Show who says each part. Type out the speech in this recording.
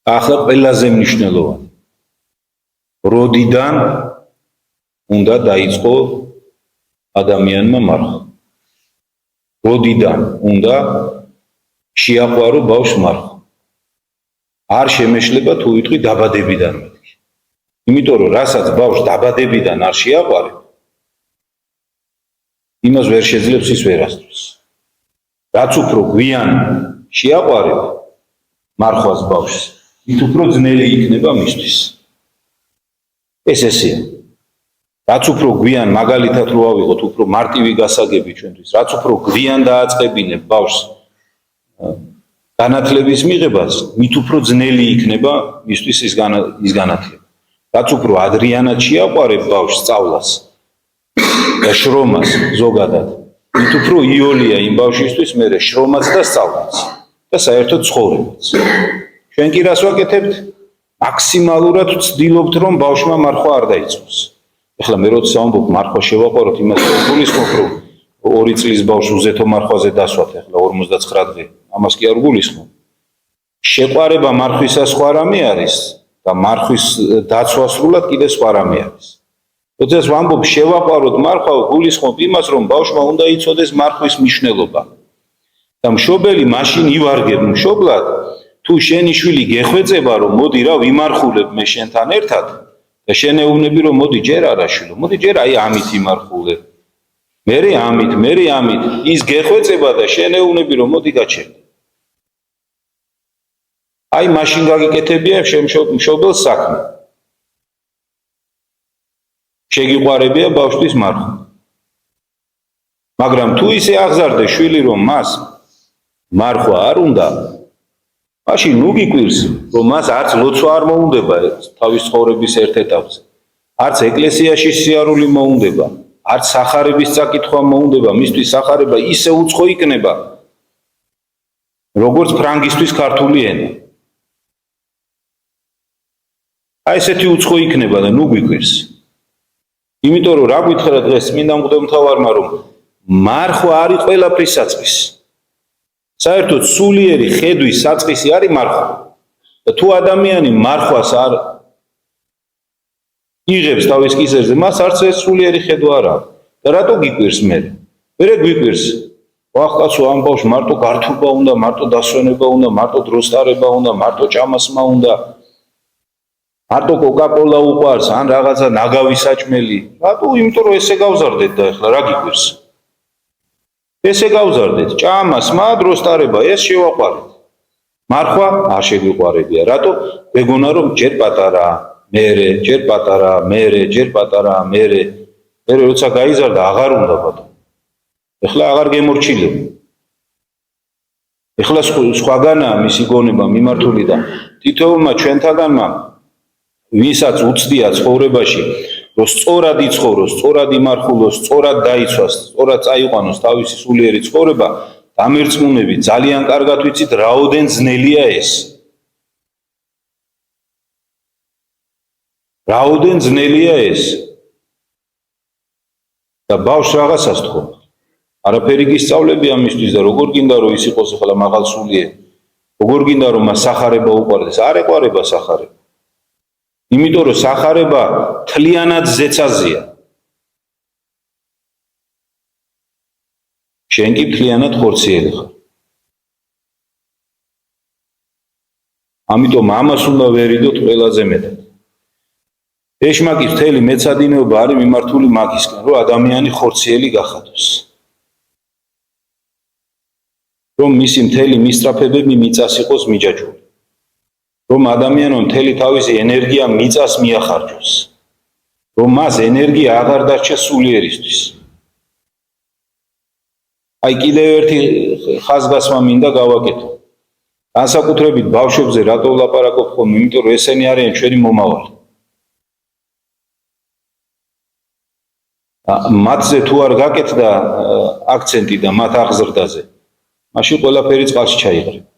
Speaker 1: ახლა ყველაზე მნიშვნელოვანი. როდიდან უნდა დაიწყო ადამიანმა მარხვა? როდიდან უნდა შეაყვარო ბავშვს მარხვა? არ შემეშლება თუ ვიტყვი დაბადებიდან მეთქი. იმიტომ რომ რასაც ბავშვს დაბადებიდან არ შეაყვარებ, იმას ვერ შეძლებს ის ვერასდროს. რაც უფრო გვიან შეაყვარებ მარხვას ბავშვს, მით უფრო ძნელი იქნება მისთვის. ეს ესეა. რაც უფრო გვიან მაგალითად რო ავიღოთ, უფრო მარტივი გასაგები ჩვენთვის, რაც უფრო გვიან დააწყებინებ ბავშვს განათლების მიღებას, მით უფრო ძნელი იქნება მისთვის ის განათლება. რაც უფრო ადრიანად შეაყვარებ ბავშვს სწავლას და შრომას ზოგადად, მით უფრო იოლია იმ ბავშვისთვის მერე შრომაც და სწავლაც და საერთოდ ცხოვრებაც. ჩვენ კი რას ვაკეთებთ? მაქსიმალურად ვცდილობთ რომ ბავშვმა მარხვა არ დაიწყოს. ეხლა მე როცა ვამბობ მარხვა შევაყვაროთ, იმას გულისხმობ რომ 2 წლის ბავშვს უზეთო მარხვაზე დასვათ ეხლა 59 დღე. ამას კი არ გულისხმობ. შეყვარება მარხვისა სხვა რამე არის და მარხვის დაცვა სრულად კიდე სხვა რამე არის. როდესაც ვამბობ შევაყვაროთ მარხვა, გულისხმობ იმას რომ ბავშვმა უნდა იცოდეს მარხვის მნიშვნელობა. და მშობელი მაშინ ივარგებ მშობლად, თუ შენი შვილი გეხვეწება რომ მოდი რა ვიმარხულებ მე შენთან ერთად და შენეუბნები რომ მოდი ჯერ არა შვილო, მოდი ჯერ აი ამით იმარხულებ. მერე ამით ის გეხვეწება და შენეუბნები რომ მოდი გაჩერდე. აი მაშინ გაგიკეთებია მშობელს საქმე. შეგიყვარებია ბავშვის მარხვა. მაგრამ თუ ისე აღზარდე შვილი რომ მას მარხვა არ უნდა, მაშინ ნუ გიკვირს რომ მას არც ლოცვა არ მოუნდება თავის ცხოვრების ერთ ეტაპზე, არც ეკლესიაში სიარული მოუნდება, არც სახარების წაკითხვა მოუნდება, მისთვის სახარება ისე უცხო იქნება, როგორც ფრანგისთვის ქართული ენა. აი ესეთი უცხო იქნება და ნუ გიკვირს. იმიტომ რომ რა გითხრა დღეს წმინდა მღვდელმთავარმა რომ მარხვა არის ყველაფრის საწყისი. საერთოდ სულიერი ხედვის საწყისი არის მარხვა. და თუ ადამიანი მარხვას არ იღებს თავის კისერზე, მას არც ეს სულიერი ხედვა არ აქვს. და რატო გიკვირს მე? მერე გიკვირს. ვახ კაცო, ამ ბავშვს მარტო გართულება უნდა, მარტო დასვენება უნდა, მარტო დროს ტარება უნდა, მარტო ჭამასმა უნდა. მარტო კოკა-კოლა უყვარს, ან რაღაცა ნაგავი საჭმელი. რატო? იმიტომ რომ ესე გავზარდეთ და ეხლა რა გიკვირს? ესე გავზარდეთ, ჭამასმა, დროს ტარება, ეს შევაყვარეთ. მარხვა არ შეგვიყვარებია. რატო? მეგონა რომ ჯერ პატარა, მერე, ჯერ პატარა, მერე, ჯერ პატარა, მერე როცა გაიზარდა აღარ უნდა ბატონო. ეხლა აღარ გემორჩილებ. ეხლა სხვაგანაა მისი გონება მიმართული და თითოეულმა ჩვენთაგანმა ვისაც უცდია ცხოვრებაში რომ სწორად იცხოვროს, სწორად იმარხულოს, სწორად დაიცვას, სწორად წაიყვანოს თავისი სულიერი ცხოვრება, დამერწმუნები ძალიან კარგად ვიცით რაოდენ ძნელია ეს. რაოდენ ძნელია ეს. და ბავშვს რაღაცას თქო. არაფერი გისწავლები ამისთვის და როგორ გინდა რომ ის იყოს ახლა მაღალსულიერი. როგორ გინდა რომ მას სახარება უყვარდეს, არ ეყვარება სახარება. იმიტომ რომ სახარება თლიანად ზეცაზეა. შენ კი თლიანად ხორციელი ხარ. ამიტომ ამას უნდა ვერიდოთ ყველაზე მეტად. ეშმაკის მთელი მეცადინეობა არის მიმართული მაგისკენ, რომ ადამიანი ხორციელი გახადოს. რომ მისი მთელი მისწრაფებები მიწას იყოს მიჯაჭვული. რომ ადამიანმა მთელი თავისი ენერგია მიწას მიახარჯოს. რომ მას ენერგია აღარ დარჩეს სულიერისთვის. აი კიდევ ერთი ხაზგასმა მინდა გავაკეთო. განსაკუთრებით ბავშვებზე რატო ვლაპარაკობ ხოლმე, იმიტომ რომ ესენი არიან ჩვენი მომავალი. მათზე თუ არ გაკეთდა აქცენტი და მათ აღზრდაზე, მაშინ ყველაფერი წყალში ჩაიღრება.